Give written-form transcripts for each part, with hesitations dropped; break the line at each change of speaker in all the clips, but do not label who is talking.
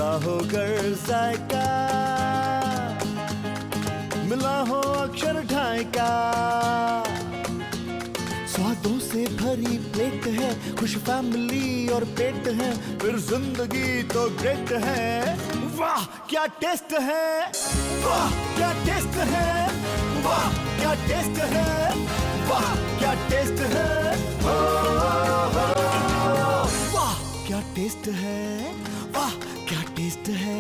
जुदा होकर जायका, मिला हो अक्षर ढाई का। स्वादों से भरी प्लेट है, खुश फैमिली और पेट है, फिर जिंदगी तो ग्रेट है। वाह क्या टेस्ट है, वाह क्या टेस्ट है, वाह क्या टेस्ट है, वाह क्या टेस्ट है, वाह क्या टेस्ट है, वाह क्या टेस्ट है।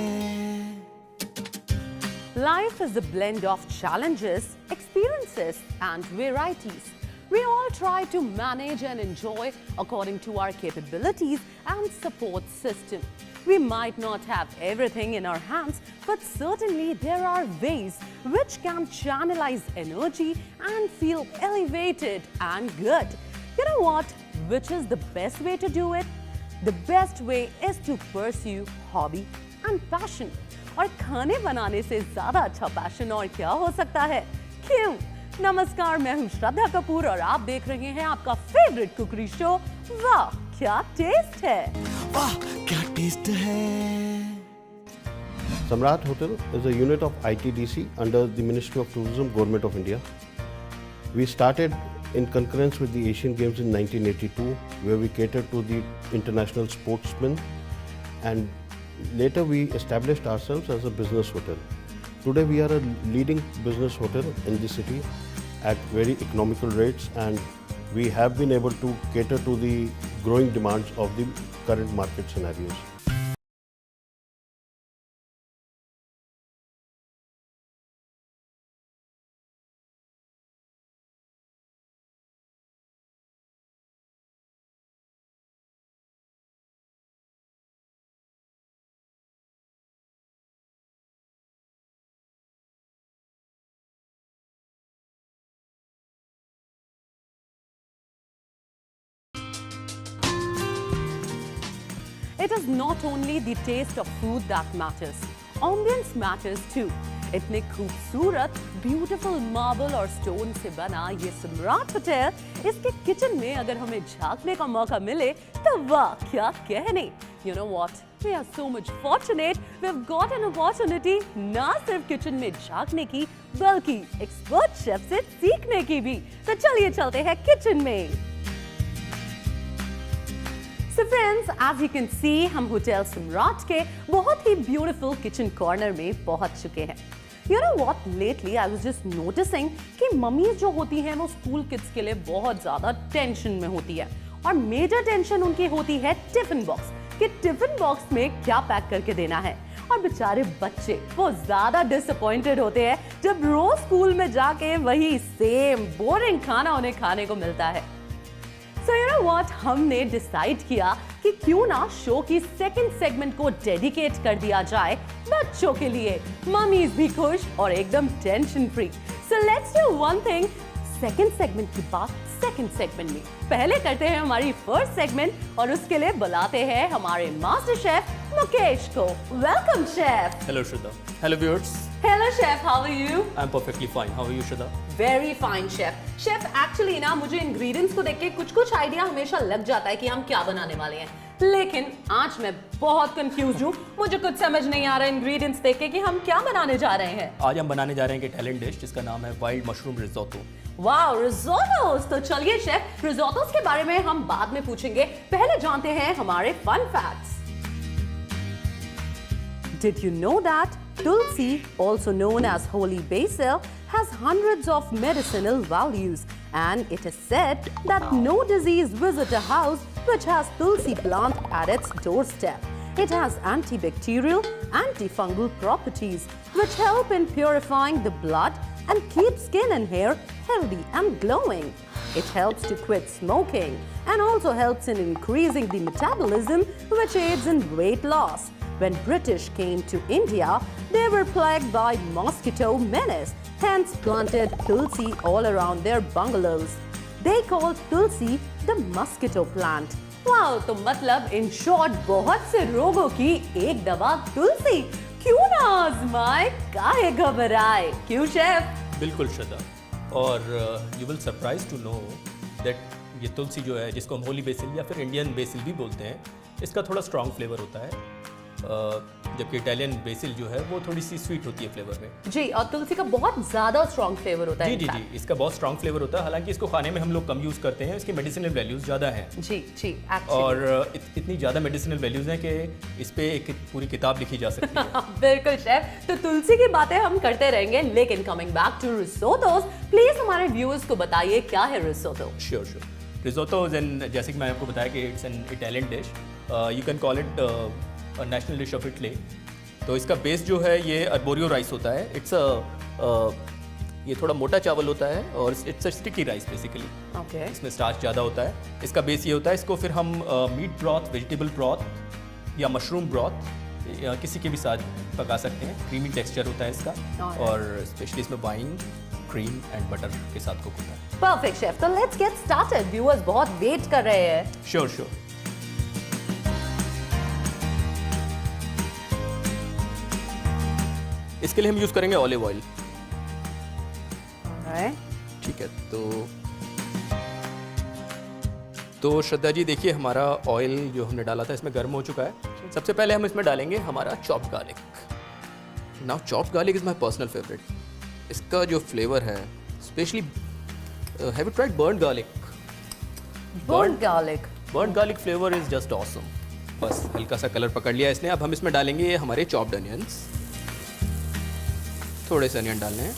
Life is a blend of challenges, experiences, and varieties. We all try to manage and enjoy according to our capabilities and support system. We might not have everything in our hands, but certainly there are ways which can channelize energy and feel elevated and good. You know what? Which is the best way to do it? The best way is to pursue hobby and passion. और खाने बनाने से ज्यादा अच्छा passion और क्या हो सकता है? क्यों? नमस्कार, मैं हूं श्रद्धा कपूर और आप देख रहे हैं आपका फेवरेट कुकरी शो वाह क्या टेस्ट है।
वाह क्या टेस्ट है।
Samrat Hotel is a unit of ITDC under the Ministry of Tourism, Government of India. We started in concurrence with the Asian Games in 1982, where we catered to the international sportsmen, and later we established ourselves as a business hotel. Today we are a leading business hotel in the city at very economical rates, and we have been able to cater to the growing demands of the current market scenarios.
It is not only the taste of food that matters, ambience matters too. इतने खूबसूरत, beautiful marble और stone से बना ये सम्राट hotel, इसके kitchen में अगर हमें झांकने का मौका मिले तो वाह क्या कहने। You know what? We are so much fortunate. We've got an opportunity ना सिर्फ किचन में झांकने की, बल्कि एक्सपर्ट शेफ से सीखने की भी। तो चलिए चलते हैं किचन में। So friends, as you can see, हम होटल सम्राट के बहुत ही ब्यूटीफुल किचन कॉर्नर में पहुंच चुके हैं। You know what? Lately, I was just noticing कि मम्मी जो होती हैं वो स्कूल किड्स के लिए बहुत ज्यादा टेंशन में होती है, और मेजर टेंशन उनकी होती है टिफिन बॉक्स, कि टिफिन बॉक्स में क्या पैक करके देना है। और बेचारे बच्चे वो ज्यादा डिसअपॉइंटेड होते हैं जब रोज स्कूल में जाके वही सेम बोरिंग खाना उन्हें खाने को मिलता है। So you know what? हमने डिसाइड किया कि क्यों ना शो की सेकंड सेगमेंट को डेडिकेट कर दिया जाए बच्चों के लिए, मम्मीज भी खुश और एकदम tension free. So let's do one thing. Second segment की बात सेकंड सेगमेंट में, पहले करते हैं हमारी फर्स्ट सेगमेंट और उसके लिए बुलाते हैं हमारे मास्टर शेफ मुकेश को। Welcome chef.
Hello Shraddha. Hello viewers.
Hello chef, how are you?
I'm perfectly fine. How are you Shraddha?
Very fine chef. Chef actually ना मुझे इंग्रेडिएंट्स को देख के कुछ आइडिया हमेशा लग जाता है कि हम क्या बनाने वाले हैं, लेकिन आज मैं बहुत कंफ्यूज हूँ। मुझे कुछ समझ नहीं आ रहा इंग्रेडिएंट्स देख के कि हम क्या बनाने जा रहे हैं।
आज हम बनाने जा रहे हैं एक इटालियन डिश जिसका नाम है वाइल्ड मशरूम रिजोटो।
वाओ रिजोटोस। तो चलिए शेफ, रिजोटोस के बारे में हम बाद में पूछेंगे, पहले जानते हैं हमारे fun facts. Did you know that Tulsi, also known as holy basil, has hundreds of medicinal values, and it is said that no disease visits a house which has Tulsi plant at its doorstep. It has antibacterial, antifungal properties which help in purifying the blood and keep skin and hair healthy and glowing. It helps to quit smoking and also helps in increasing the metabolism, which aids in weight loss. When British came to India, they were plagued by mosquito menace, hence planted Tulsi all around their bungalows. They called Tulsi the mosquito plant. Wow, तो मतलब in short बहुत से रोगों की एक दवा तुलसी। क्यों ना आजमाए, काहे घबराए, क्यों शेफ?
बिल्कुल श्रद्धा, और you will surprise to know that ये तुलसी जो है, जिसको हम होली बेसिल या फिर इंडियन बेसिल भी बोलते हैं, इसका थोड़ा स्ट्रॉन्ग फ्लेवर होता है। जबकि इटालियन बेसिल जो है वो थोड़ी सी स्वीट होती है फ्लेवर में।
जी, और तुलसी का बहुत ज़्यादा स्ट्रॉन्ग फ्लेवर होता है।
जी जी जी, इसका बहुत स्ट्रॉन्ग फ्लेवर होता है। हालांकि इसको खाने में हम लोग कम यूज़ करते हैं, इसकी मेडिसिनल वैल्यूज़ ज़्यादा हैं।
जी जी,
और इतनी ज़्यादा मेडिसिनल वैल्यूज़ हैं कि इस पे एक पूरी किताब लिखी जा सकती है।
बिल्कुल शेफ, तो तुलसी की बातें हम करते रहेंगे, लेकिन कमिंग बैक टू रिसोटोस, प्लीज हमारे व्यूअर्स को बताइए क्या है रिसोटो।
श्योर श्योर, रिसोटो जैसे कि मैंने आपको बताया कि it's an Italian dish, you can call it national dish of Italy. तो इसका बेस जो है ये अर्बोरियो राइस होता है। ये थोड़ा मोटा चावल होता है और it's a sticky rice basically.
Okay,
इसमें स्टार्च ज़्यादा होता है। इसका बेस ये होता है, इसको फिर हम मीट ब्रॉथ, वेजिटेबल ब्रॉथ या मशरूम ब्रॉथ या किसी के भी साथ पका सकते हैं। क्रीमी टेक्सचर होता है इसका और स्पेशली इसमें वाइन, क्रीम एंड बटर के साथ कुक होता है।
परफेक्ट शेफ, तो लेट्स गेट स्टार्टेड। व्यूअर्स बहुत वेट कर रहे हैं।
Sure sure. इसके लिए हम यूज़ करेंगे ऑलिव ऑयल। ठीक है, तो श्रद्धा जी देखिए, हमारा ऑयल जो हमने डाला था इसमें गर्म हो चुका है। सबसे पहले हम इसमें डालेंगे हमारा chopped garlic. Now chopped garlic is my personal favourite. इसका जो फ्लेवर है, specially have you tried burned garlic? Burned garlic flavour is just awesome. बस हल्का सा कलर पकड़ लिया इसने। अब हम इसमें डालेंगे हमारे चॉप्ड अनियंस। थोड़े से अनियन डालने हैं।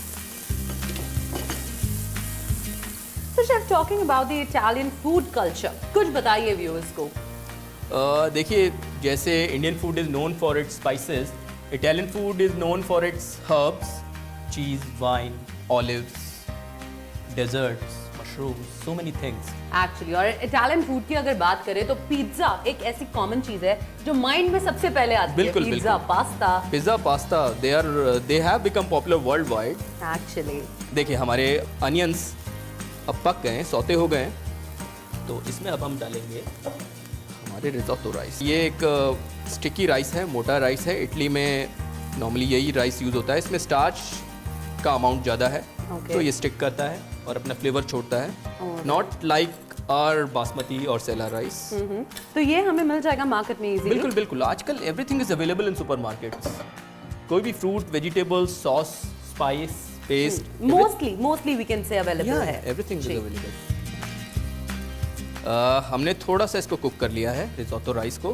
तो chef, talking about the Italian food culture, कुछ बताइए व्यूअर्स को।
देखिए, जैसे Indian food is known for its spices, Italian food is known for its herbs, cheese, wine, olives, desserts, mushrooms, so many things
actually. और Italian food की अगर बात करें तो पिज्जा एक ऐसी कॉमन चीज है जो माइंड में सबसे पहले आती है।
बिल्कुल,
pizza, pasta,
they have become popular world wide.
Actually.
देखिए, हमारे अनियंस अब पक गए, सौते हो गए, तो इसमें अब हम डालेंगे हमारे रिसोटो राइस। ये एक स्टिकी राइस है, मोटा राइस है। इटली में नॉर्मली यही राइस यूज़ होता है। इसमें स्टार्च का अमाउंट ज़्यादा है, तो ये स्टिक करता है और अपना फ्लेवर छोड़ता है। नॉट लाइक आवर बासमती और सेला राइस।
तो ये हमें मिल जाएगा मार्केट में इजीली?
बिल्कुल बिल्कुल, आजकल everything is available in supermarkets. कोई भी fruit, vegetables, sauce, spice, paste,
mostly we can say available है।
Everything is available. हमने थोड़ा सा इसको कुक कर लिया है, रिसोटो राइस को।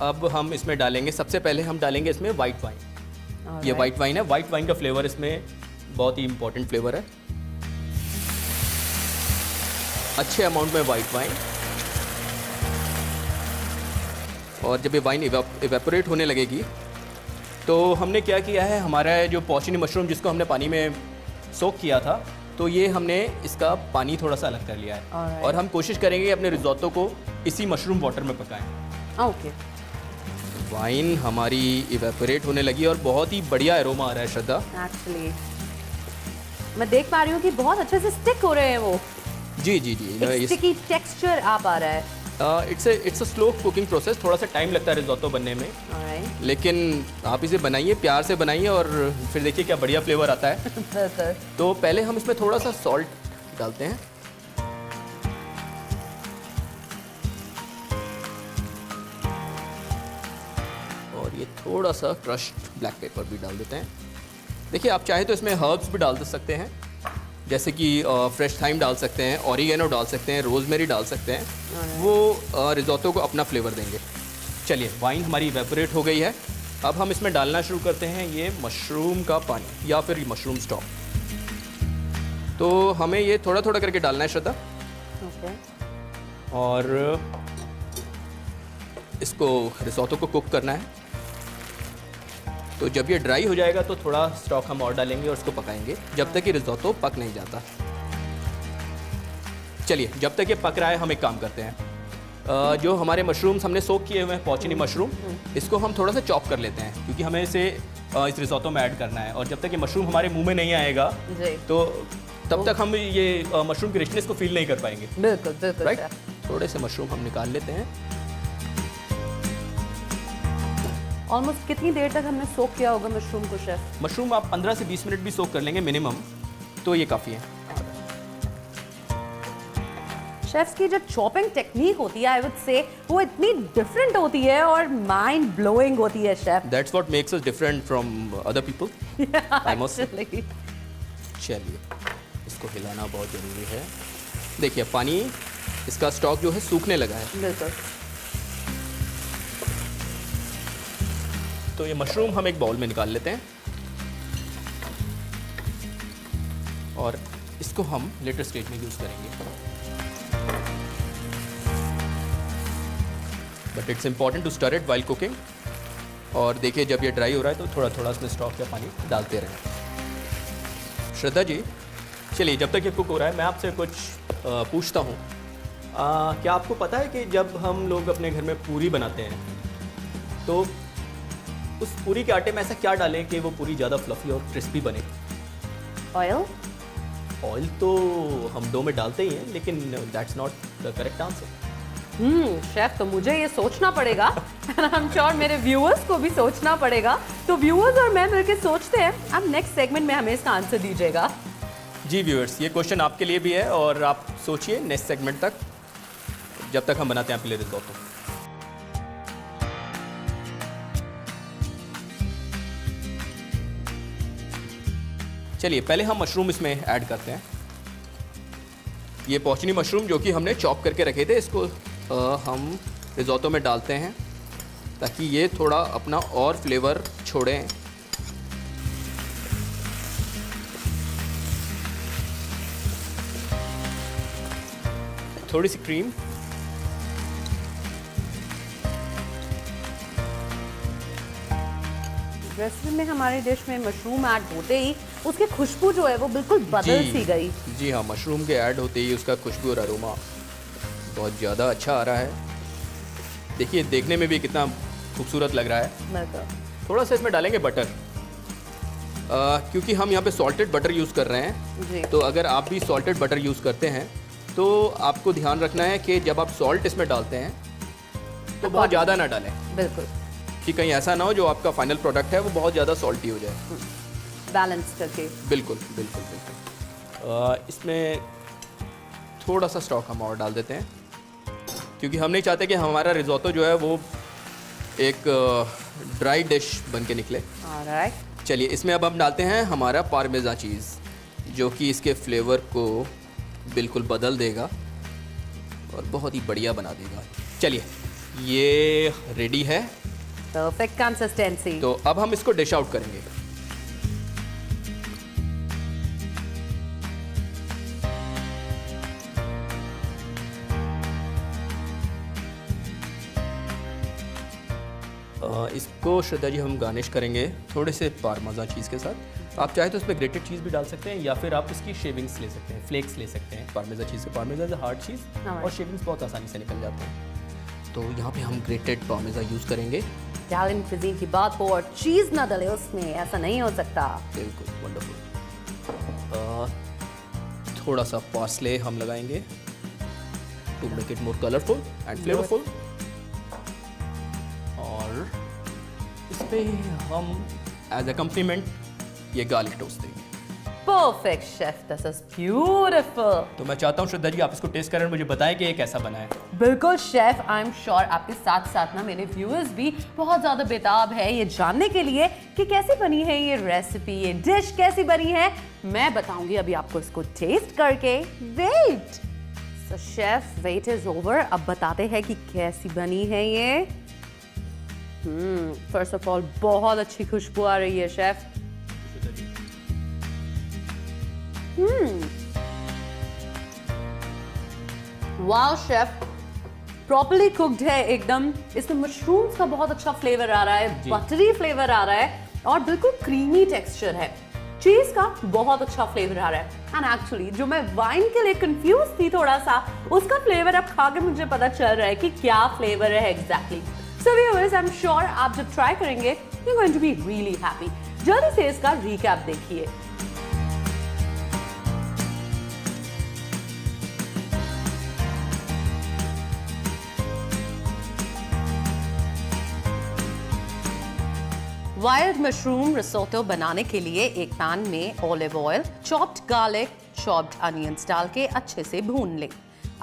अब हम इसमें डालेंगे, सबसे पहले हम डालेंगे इसमें वाइट वाइन। ये वाइट वाइन है। वाइट वाइन का फ्लेवर इसमें बहुत ही इंपॉर्टेंट फ्लेवर है। अच्छे अमाउंट में वाइट वाइन। और जब ये वाइन इवेपोरेट होने लगेगी तो हमने क्या किया है, हमारा जो पोर्चिनी मशरूम जिसको हमने पानी में सोक किया था, तो ये हमने इसका पानी थोड़ा सा अलग कर लिया है। और हम कोशिश करेंगे अपने रिसोटो को इसी मशरूम वाटर में पकाएं।
ओके।
वाइन हमारी इवेपोरेट होने लगी और बहुत ही बढ़िया एरोमा आ रहा है श्रद्धा।
एक्चुअली मैं देख पा रही हूँ कि बहुत अच्छे से स्टिक हो रहे हैं वो।
जी जी जी,
स्टिकी टेक्सचर आ पा रहा है।
It's a slow cooking process. थोड़ा सा टाइम लगता है रिसोटो बनने में। लेकिन आप इसे बनाइए, प्यार से बनाइए और फिर देखिए क्या बढ़िया फ्लेवर आता है। तो पहले हम इसमें थोड़ा सा सॉल्ट डालते हैं। और ये थोड़ा सा क्रश्ड ब्लैक पेपर भी डाल देते हैं। देखिए, आप चाहे तो इसमें हर्ब्स भी डाल सकते हैं, जैसे कि फ्रेश थाइम डाल सकते हैं, ऑरिगेनो डाल सकते हैं, रोजमेरी डाल सकते हैं। वो रिसोटो को अपना फ्लेवर देंगे। चलिए, वाइन हमारी इवेपोरेट हो गई है। अब हम इसमें डालना शुरू करते हैं ये मशरूम का पानी या फिर मशरूम स्टॉक। तो हमें ये थोड़ा थोड़ा करके डालना है श्रद्धा। और इसको रिसोटो को कुक करना है। तो जब ये ड्राई हो जाएगा तो थोड़ा स्टॉक हम और डालेंगे और उसको पकाएंगे जब तक ये रिसोटो पक नहीं जाता। चलिए, जब तक ये पक रहा है हम एक काम करते हैं। जो हमारे मशरूम्स हमने सोक किए हुए हैं, पोर्चिनी मशरूम, इसको हम थोड़ा सा चॉप कर लेते हैं क्योंकि हमें इसे इस रिसोटो में ऐड करना है। और जब तक ये मशरूम हमारे मुंह में नहीं आएगा तो तब तक हम ये मशरूम की रिचनेस को फील नहीं कर पाएंगे।
बिल्कुल बिल्कुल।
राइट, थोड़े से मशरूम हम निकाल लेते हैं।
ऑलमोस्ट कितनी देर तक हमने सोक किया होगा मशरूम को शेफ?
मशरूम आप 15 से 20 मिनट भी सोक कर लेंगे मिनिमम, तो ये काफ़ी है।
शेफ्स की जो चॉपिंग टेक्निक होती है आई वुड से वो इतनी डिफरेंट होती है और माइंड ब्लोइंग होती है chef.
That's what makes us different from other people. I must. चलिए इसको हिलाना बहुत ज़रूरी है। देखिए पानी इसका स्टॉक जो है सूखने लगा है।
बिल्कुल।
तो ये मशरूम हम एक बाउल में निकाल लेते हैं और इसको हम लेटर स्टेज में यूज़ करेंगे। But it's important to stir it while cooking. और देखिए जब ये ड्राई हो रहा है तो थोड़ा थोड़ा इसमें स्टॉक या पानी डालते रहें। श्रद्धा जी चलिए जब तक ये कुक हो रहा है मैं आपसे कुछ पूछता हूँ। क्या आपको पता है कि जब हम लोग अपने घर में पूरी बनाते हैं तो उस पूरी के आटे में ऐसा क्या डालें कि वो पूरी ज़्यादा फ्लफी और क्रिस्पी बने?
ऑयल।
ऑयल तो हम डो में डालते ही हैं लेकिन that's not the correct answer.
Chef तो मुझे ये सोचना पड़ेगा एंड आई एम श्योर मेरे व्यूअर्स को भी सोचना पड़ेगा। तो व्यूअर्स और मैं मिलकर सोचते हैं। अब नेक्स्ट सेगमेंट में हमें इसका आंसर दीजिएगा।
जी व्यूअर्स ये क्वेश्चन आपके लिए भी है और आप सोचिए नेक्स्ट सेगमेंट तक जब तक हम बनाते हैं आपके लिए रिज़ोटो। चलिए पहले हम मशरूम इसमें ऐड करते हैं। ये पोर्चनी मशरूम जो कि हमने चॉप करके रखे थे इसको हम रिज़ोटो में डालते हैं ताकि ये थोड़ा अपना और फ्लेवर छोड़ें। थोड़ी सी क्रीम,
रेसिपी में हमारी डिश में मशरूम ऐड होते ही उसकी खुशबू जो है वो बिल्कुल बदल सी गई।
जी हाँ मशरूम के ऐड होते ही उसका खुशबू और अरोमा बहुत ज़्यादा अच्छा आ रहा है। देखिए देखने में भी कितना खूबसूरत लग रहा है। थोड़ा सा इसमें डालेंगे बटर क्योंकि हम यहाँ पे सॉल्टेड बटर यूज़ कर रहे हैं
जी।
तो अगर आप भी सॉल्टेड बटर यूज़ करते हैं तो आपको ध्यान रखना है कि जब आप सॉल्ट इसमें डालते हैं तो बहुत ज़्यादा ना डालें।
बिल्कुल
कि कहीं ऐसा ना हो जो आपका फाइनल प्रोडक्ट है वो बहुत ज़्यादा सॉल्टी हो जाए।
बैलेंस करके।
बिल्कुल बिल्कुल बिल्कुल। इसमें थोड़ा सा स्टॉक हम और डाल देते हैं क्योंकि हम नहीं चाहते कि हमारा रिज़ोटो जो है वो एक ड्राई डिश बन के निकले।
ऑलराइट।
चलिए इसमें अब हम डालते हैं हमारा पार्मेज़ा चीज़ जो कि इसके फ्लेवर को बिल्कुल बदल देगा और बहुत ही बढ़िया बना देगा। चलिए ये रेडी है।
Perfect consistency.
तो अब हम इसको डिश आउट करेंगे। इसको श्रद्धा जी हम गार्निश करेंगे थोड़े से पार्मेज़ा चीज़ के साथ। आप चाहे तो इसमें ग्रेटेड चीज़ भी डाल सकते हैं या फिर आप इसकी शेविंग्स ले सकते हैं, फ्लेक्स ले सकते हैं पार्मेज़ा चीज़ से। पार्मेज़ा इज़ हार्ड चीज़ और शेविंग्स बहुत आसानी से निकल जाते हैं। तो यहाँ पे हम ग्रेटेड पार्मेज़ा यूज़ करेंगे।
इटालियन कुजीन की बात हो और चीज़ ना डले उसमें, ऐसा नहीं हो सकता।
बिल्कुल वंडरफुल। थोड़ा सा पार्सले हम लगाएंगे to make it more colourful and flavourful. और इस पे हम एज अकम्पनीमेंट ये गार्लिक टोस्ट देंगे।
Perfect chef, this is beautiful.
तो मैं चाहता हूँ श्रद्धा जी आप इसको टेस्ट करें और मुझे बताएं कि ये कैसा बना है।
बिल्कुल शेफ, आई एम श्योर आपके साथ साथ ना मेरे व्यूअर्स भी बहुत ज्यादा बेताब है ये जानने के लिए कि कैसी बनी है ये रेसिपी, ये डिश कैसी बनी है। मैं बताऊंगी अभी आपको इसको टेस्ट करके। Wait. So chef wait is over. अब बताते हैं कि कैसी बनी है ये। फर्स्ट ऑफ ऑल बहुत अच्छी खुशबू आ रही है chef. Wow chef, properly cooked है एकदम। इसमें मशरूम्स का बहुत अच्छा फ्लेवर आ रहा है, बटरी फ्लेवर आ रहा है और बिल्कुल क्रीमी टेक्सचर है। चीज का बहुत अच्छा फ्लेवर आ रहा है। एंड एक्चुअली जो मैं वाइन के लिए कंफ्यूज थी थोड़ा सा, उसका फ्लेवर अब खा के मुझे पता चल रहा है कि क्या फ्लेवर है exactly. So viewers, I am sure आप जब ट्राई करेंगे you are going to be really happy. जल्दी से इसका रिकैप देखिए। वाइल्ड मशरूम रिसोटो बनाने के लिए एक पैन में olive oil, chopped garlic, chopped onions डाल के अच्छे से भून लें।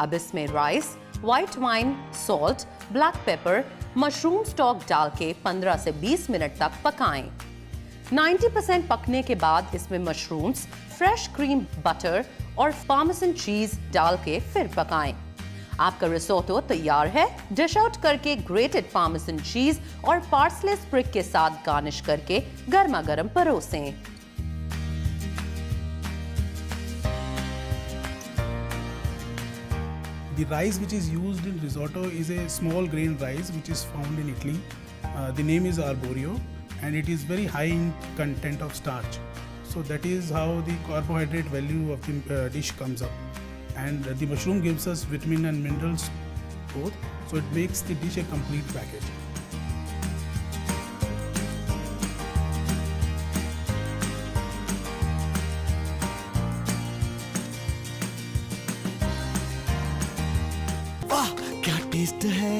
अब इसमें rice, white wine, salt, black paper, mushroom stock डाल के 15 से 20 मिनट तक पकाएं। 90% पकने के बाद इसमें मशरूम्स, फ्रेश क्रीम, बटर और पार्मेसन चीज डाल के फिर पकाएं। आपका रिसोटो तैयार है। डिश आउट करके ग्रेटेड पार्मेसन चीज और पार्सले स्प्रिग के साथ गार्निश करके गर्मा गर्म परोसें।
The rice which is used in risotto is a small grain rice which is found in Italy. The name is arborio and it is very high in content of starch. So that is how the carbohydrate value of the dish comes up. And the mushroom gives us vitamin and minerals both. So it makes the dish a complete package.
वाह क्या taste है।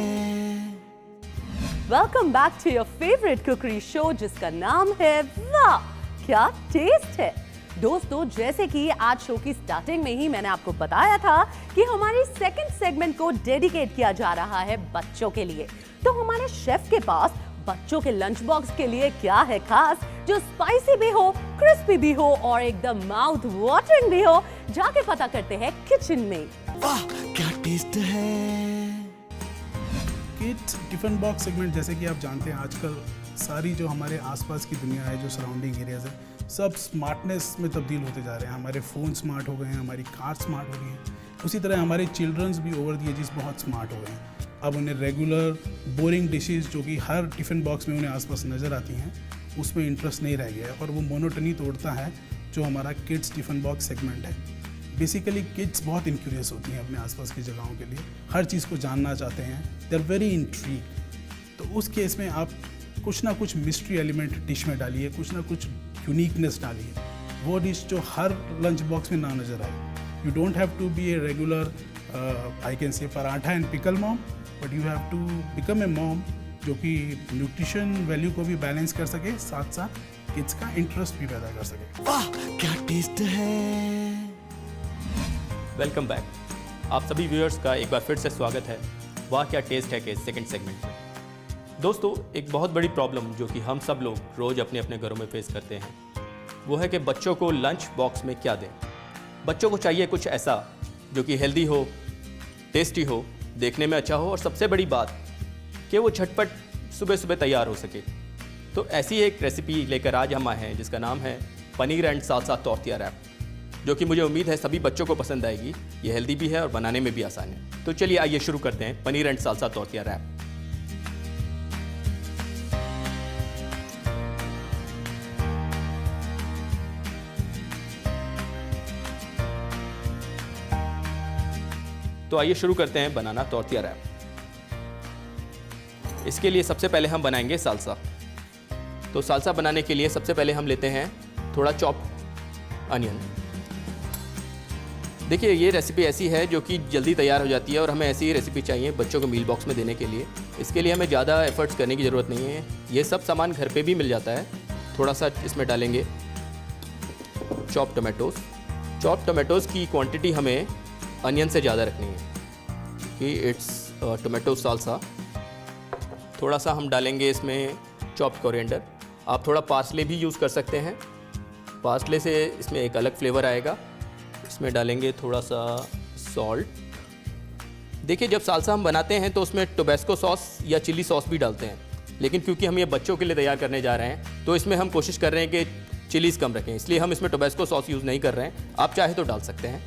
Welcome back to your favourite cookery show जिसका नाम है वाह क्या taste है। दोस्तों, जैसे कि आज शो की स्टार्टिंग में ही मैंने आपको बताया था कि हमारी सेकंड सेगमेंट को डेडिकेट किया जा रहा है बच्चों के लिए। तो हमारे शेफ के पास बच्चों के लंच बॉक्स के लिए क्या है खास, जो स्पाइसी भी हो, क्रिस्पी भी हो और एकदम माउथ वाटरिंग भी हो। जाके पता करते हैं किचन में।
वाह क्या टेस्ट है।
किड्स टिफिन बॉक्स सेगमेंट, जैसे कि आप जानते हैं आजकल सारी जो हमारे आसपास की दुनिया है, जो सराउंडिंग एरियाज है, सब स्मार्टनेस में तब्दील होते जा रहे हैं। हमारे फ़ोन स्मार्ट हो गए हैं, हमारी कार स्मार्ट हो गई है। उसी तरह हमारे चिल्ड्रंस भी ओवर द एजेस बहुत स्मार्ट हो गए हैं। अब उन्हें रेगुलर बोरिंग डिशेस जो कि हर टिफ़िन बॉक्स में उन्हें आसपास नज़र आती हैं, उसमें इंटरेस्ट नहीं रह गया है और वो मोनोटनी तोड़ता है जो हमारा किड्स टिफ़िन बॉक्स सेगमेंट है। बेसिकली किड्स बहुत इंक्यूरियस होती हैं अपने आसपास की जगहों के लिए, हर चीज़ को जानना चाहते हैं, दे आर वेरी इंट्रीग। तो उस केस में आप कुछ ना कुछ मिस्ट्री एलिमेंट डिश में डालिए, कुछ ना कुछ यूनिकनेस डालिए, वो डिश जो हर लंच बॉक्स में ना नज़र आए। You don't have to be a regular I can say paratha and pickle mom, but you have to become a mom जो कि न्यूट्रिशन वैल्यू को भी बैलेंस कर सके, साथ साथ किड्स का इंटरेस्ट भी पैदा कर सके।
वाह क्या टेस्ट है।
Welcome back. आप सभी व्यूअर्स का एक बार फिर से स्वागत है वाह क्या टेस्ट है के सेकंड सेगमेंट में। दोस्तों, एक बहुत बड़ी प्रॉब्लम जो कि हम सब लोग रोज़ अपने अपने घरों में फेस करते हैं, वो है कि बच्चों को लंच बॉक्स में क्या दें। बच्चों को चाहिए कुछ ऐसा जो कि हेल्दी हो, टेस्टी हो, देखने में अच्छा हो और सबसे बड़ी बात कि वो झटपट सुबह सुबह तैयार हो सके। तो ऐसी एक रेसिपी लेकर आज हम आए हैं जिसका नाम है paneer and salsa tortilla wrap, जो कि मुझे उम्मीद है सभी बच्चों को पसंद आएगी। ये हेल्दी भी है और बनाने में भी आसान है। तो चलिए आइए शुरू करते हैं paneer and salsa tortilla wrap. तो आइए शुरू करते हैं बनाना टॉर्टिया रैप। इसके लिए सबसे पहले हम बनाएंगे सालसा। तो सालसा बनाने के लिए सबसे पहले हम लेते हैं थोड़ा चॉप अनियन। देखिए, ये रेसिपी ऐसी है जो कि जल्दी तैयार हो जाती है और हमें ऐसी ही रेसिपी चाहिए बच्चों को मील बॉक्स में देने के लिए। इसके लिए हमें ज़्यादा एफर्ट्स करने की ज़रूरत नहीं है, ये सब सामान घर पे भी मिल जाता है। थोड़ा सा इसमें डालेंगे चॉप टोमेटोज़। चॉप टोमेटोज़ की क्वांटिटी हमें अनियन से ज़्यादा रखनी है कि इट्स टोमेटो सालसा। थोड़ा सा हम डालेंगे इसमें चॉप्ड कोरिएंडर। आप थोड़ा पार्सले भी यूज़ कर सकते हैं, पार्सले से इसमें एक अलग फ्लेवर आएगा। इसमें डालेंगे थोड़ा सा सॉल्ट। देखिए, जब सालसा हम बनाते हैं तो उसमें टोबैस्को सॉस या चिली सॉस भी डालते हैं, लेकिन क्योंकि हम ये बच्चों के लिए तैयार करने जा रहे हैं तो इसमें हम कोशिश कर रहे हैं कि चिलीज़ कम रखें, इसलिए हम इसमें टोबैस्को सॉस यूज़ नहीं कर रहे हैं। आप चाहे तो डाल सकते हैं।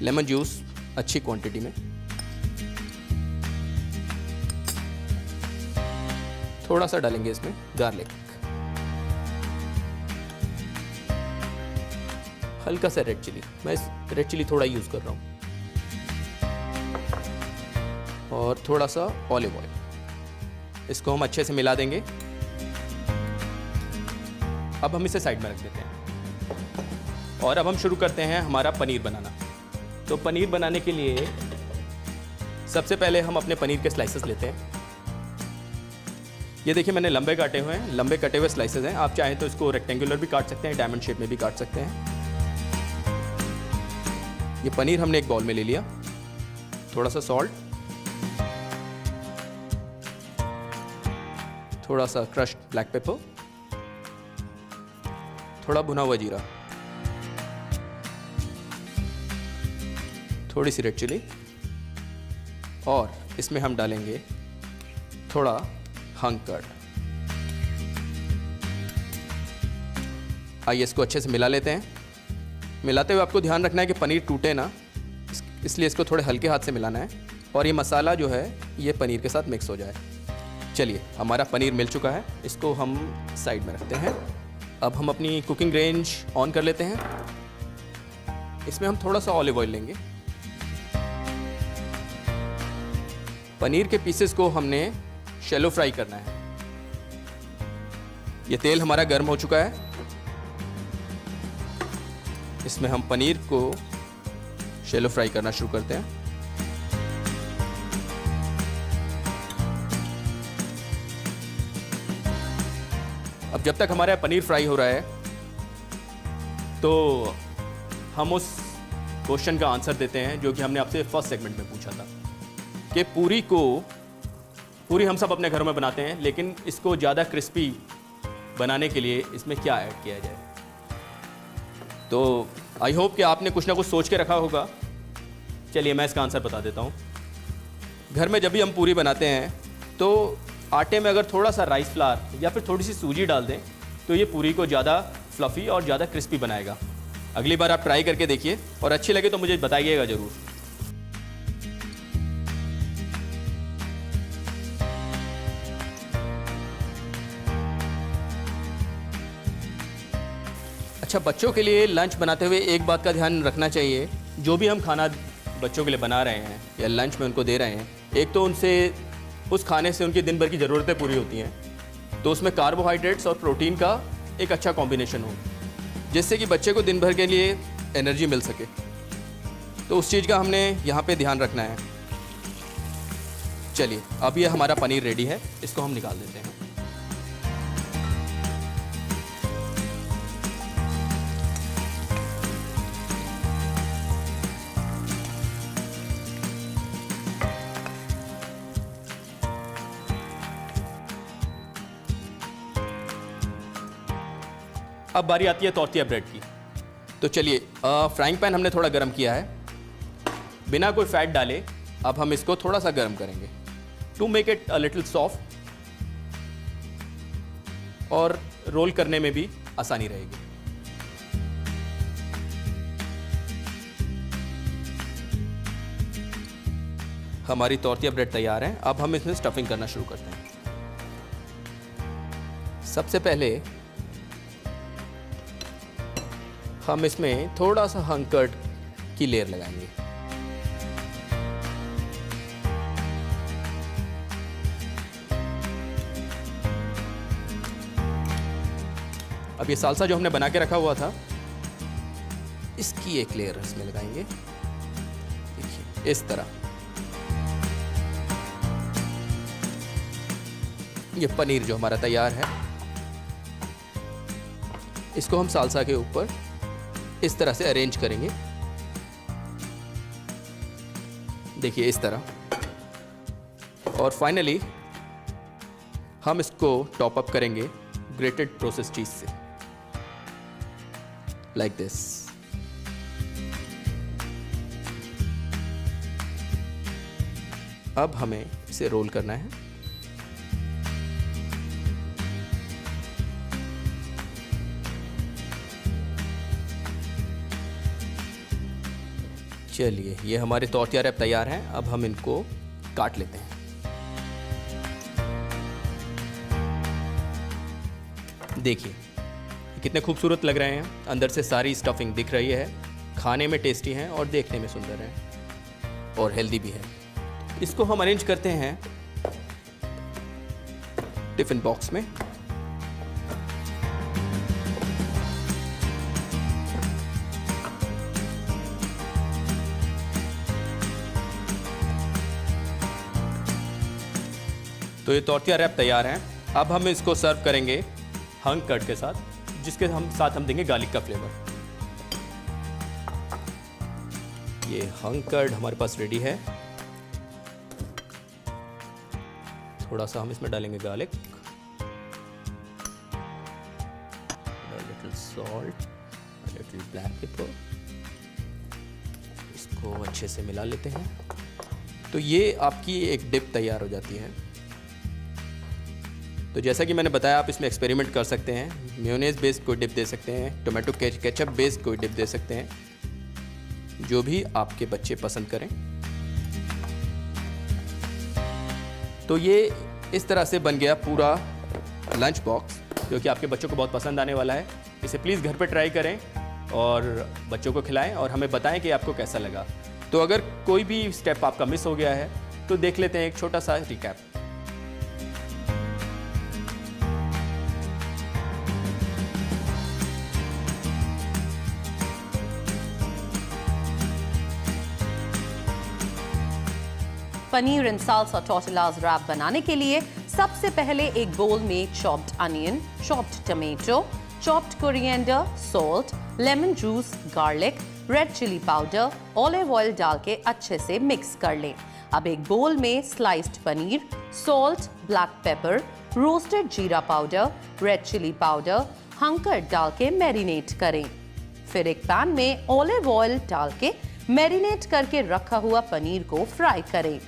लेमन जूस अच्छी क्वांटिटी में, थोड़ा सा डालेंगे इसमें गार्लिक, हल्का सा रेड चिली। मैं रेड चिली थोड़ा यूज़ कर रहा हूँ, और थोड़ा सा ऑलिव ऑयल। इसको हम अच्छे से मिला देंगे। अब हम इसे साइड में रख देते हैं और अब हम शुरू करते हैं हमारा पनीर बनाना। तो पनीर बनाने के लिए सबसे पहले हम अपने पनीर के स्लाइसेस लेते हैं। ये देखिए, मैंने लंबे काटे हुए हैं, लंबे कटे हुए स्लाइसेस हैं। आप चाहें तो इसको रेक्टेंगुलर भी काट सकते हैं, डायमंड शेप में भी काट सकते हैं। ये पनीर हमने एक बाउल में ले लिया, थोड़ा सा सॉल्ट, थोड़ा सा क्रश्ड ब्लैक पेपर, थोड़ा भुना हुआ जीरा, थोड़ी सी रेड चिली, और इसमें हम डालेंगे थोड़ा हंग कर्ड। आइए इसको अच्छे से मिला लेते हैं। मिलाते हुए आपको ध्यान रखना है कि पनीर टूटे ना, इसलिए इसको थोड़े हल्के हाथ से मिलाना है और ये मसाला जो है ये पनीर के साथ मिक्स हो जाए। चलिए हमारा पनीर मिल चुका है, इसको हम साइड में रखते हैं। अब हम अपनी कुकिंग रेंज ऑन कर लेते हैं। इसमें हम थोड़ा सा ऑलिव ऑयल लेंगे। पनीर के पीसेस को हमने शैलो फ्राई करना है। ये तेल हमारा गर्म हो चुका है, इसमें हम पनीर को शैलो फ्राई करना शुरू करते हैं। अब जब तक हमारा पनीर फ्राई हो रहा है तो हम उस क्वेश्चन का आंसर देते हैं जो कि हमने आपसे फर्स्ट सेगमेंट में पूछा था कि पूरी हम सब अपने घरों में बनाते हैं, लेकिन इसको ज़्यादा क्रिस्पी बनाने के लिए इसमें क्या ऐड किया जाए। तो आई होप कि आपने कुछ ना कुछ सोच के रखा होगा। चलिए मैं इसका आंसर बता देता हूँ। घर में जब भी हम पूरी बनाते हैं तो आटे में अगर थोड़ा सा राइस फ्लावर या फिर थोड़ी सी सूजी डाल दें तो ये पूरी को ज़्यादा फ्लफ़ी और ज़्यादा क्रिस्पी बनाएगा। अगली बार आप ट्राई करके देखिए और अच्छी लगे तो मुझे बताइएगा ज़रूर। अच्छा, बच्चों के लिए लंच बनाते हुए एक बात का ध्यान रखना चाहिए। जो भी हम खाना बच्चों के लिए बना रहे हैं या लंच में उनको दे रहे हैं, एक तो उस खाने से उनकी दिन भर की ज़रूरतें पूरी होती हैं, तो उसमें कार्बोहाइड्रेट्स और प्रोटीन का एक अच्छा कॉम्बिनेशन हो जिससे कि बच्चे को दिन भर के लिए एनर्जी मिल सके। तो उस चीज़ का हमने यहाँ पे ध्यान रखना है। चलिए अब ये हमारा पनीर रेडी है, इसको हम निकाल देते हैं। अब बारी आती है टॉर्टिया ब्रेड की। तो चलिए फ्राइंग पैन हमने थोड़ा गर्म किया है, बिना कोई फैट डाले अब हम इसको थोड़ा सा गर्म करेंगे to make it a little soft, और रोल करने में भी आसानी रहेगी। हमारी टॉर्टिया ब्रेड तैयार है। अब हम इसमें स्टफिंग करना शुरू करते हैं। सबसे पहले हम इसमें थोड़ा सा हंग कर्ड की लेयर लगाएंगे। अब ये सालसा जो हमने बना के रखा हुआ था, इसकी एक लेयर इसमें लगाएंगे। देखिए इस तरह। ये पनीर जो हमारा तैयार है, इसको हम सालसा के ऊपर इस तरह से अरेंज करेंगे। देखिए इस तरह। और फाइनली हम इसको टॉप अप करेंगे ग्रेटेड प्रोसेस चीज से, लाइक दिस। अब हमें इसे रोल करना है। चलिए ये हमारे टॉर्टिया रैप तैयार हैं। अब हम इनको काट लेते हैं। देखिए कितने खूबसूरत लग रहे हैं। अंदर से सारी स्टफिंग दिख रही है, खाने में टेस्टी हैं और देखने में सुंदर हैं और हेल्दी भी है। इसको हम अरेंज करते हैं टिफिन बॉक्स में। तो ये टॉर्टिया रैप तैयार हैं। अब हम इसको सर्व करेंगे हंग कर्ड के साथ, जिसके साथ हम देंगे गार्लिक का फ्लेवर। ये हंग कर्ड हमारे पास रेडी है। थोड़ा सा हम इसमें डालेंगे garlic, little salt, little black pepper. इसको अच्छे से मिला लेते हैं। तो ये आपकी एक डिप तैयार हो जाती है। तो जैसा कि मैंने बताया, आप इसमें एक्सपेरिमेंट कर सकते हैं। मेयोनेज़ बेस्ड कोई डिप दे सकते हैं, टोमेटो केचप बेस्ड कोई डिप दे सकते हैं, जो भी आपके बच्चे पसंद करें। तो ये इस तरह से बन गया पूरा लंच बॉक्स, जो कि आपके बच्चों को बहुत पसंद आने वाला है। इसे प्लीज़ घर पर ट्राई करें और बच्चों को खिलाएं और हमें बताएं कि आपको कैसा लगा। तो अगर कोई भी स्टेप आपका मिस हो गया है तो देख लेते हैं एक छोटा सा recap.
Paneer and salsa tortillas wrap बनाने के लिए सबसे पहले एक बोल में chopped onion, chopped tomato, chopped coriander, salt, lemon juice, garlic, red chilli powder, olive oil डाल के अच्छे से मिक्स कर लें। अब एक बोल में sliced paneer, salt, black pepper, roasted जीरा powder, red chilli powder, hung curd डाल के मैरिनेट करें। फिर एक पैन में ऑलिव ऑयल डाल के मैरिनेट करके रखा हुआ पनीर को फ्राई करें।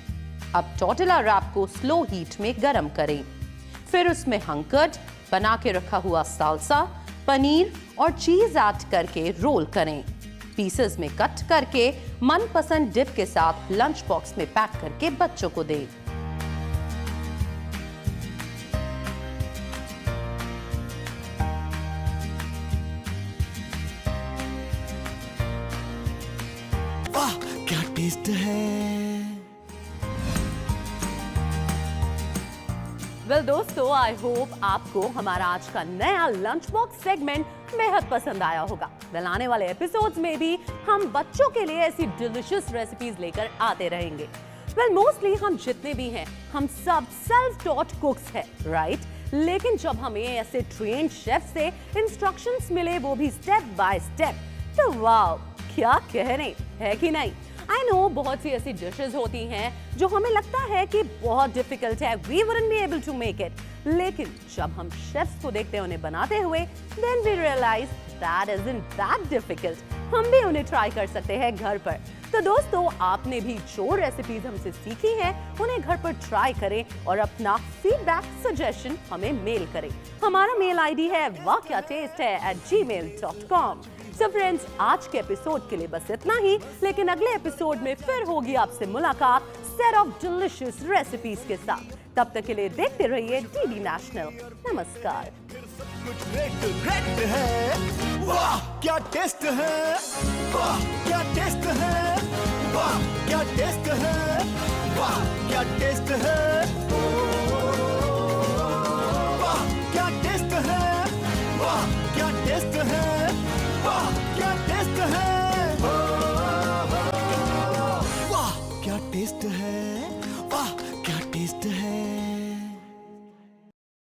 अब टॉर्टिला रैप को स्लो हीट में गरम करें। फिर उसमें हंकर्ड, बना के रखा हुआ साल्सा, पनीर और चीज ऐड करके रोल करें। पीसेस में कट करके मनपसंद डिप के साथ लंच बॉक्स में पैक करके बच्चों को दें।
वाह क्या टेस्ट है।
वेल दोस्तों, आई होप आपको हमारा आज का नया लंच बॉक्स सेगमेंट बेहद पसंद आया होगा। वेल आने वाले एपिसोड्स में भी हम बच्चों के लिए ऐसी डिलिशियस रेसिपीज लेकर आते रहेंगे। वेल मोस्टली हम जितने भी हैं, हम सब सेल्फ टॉट कुक्स हैं, राइट? लेकिन जब हमें ऐसे ट्रेन्ड शेफ से इंस्ट्रक्शंस मिले, वो भी स्टेप बाय स्टेप, तो वाओ क्या कहने, है कि नहीं? आई नो बहुत सी ऐसी डिशेस होती हैं जो हमें लगता है कि बहुत डिफिकल्ट है, we wouldn't be able to make it, लेकिन जब हम शेफ्स को देखते हैं उन्हें बनाते हुए, then we realise that isn't that difficult. हम भी उन्हें ट्राई कर सकते हैं घर पर। तो दोस्तों, आपने भी जो रेसिपीज हमसे सीखी हैं उन्हें घर पर ट्राई करें और अपना फीडबैक सजेशन हमें मेल करें। हमारा मेल आईडी है wakyatastethai@gmail.com। सो फ्रेंड्स, आज के एपिसोड के लिए बस इतना ही, लेकिन अगले एपिसोड में फिर होगी आपसे मुलाकात सेट ऑफ डिलिशियस रेसिपीज के साथ। तब तक के लिए देखते रहिए डीडी नेशनल। नमस्कार।
कुछ ग्रेट है। वाह क्या टेस्ट है। वाह क्या टेस्ट है। वाह क्या टेस्ट है। वाह क्या टेस्ट है।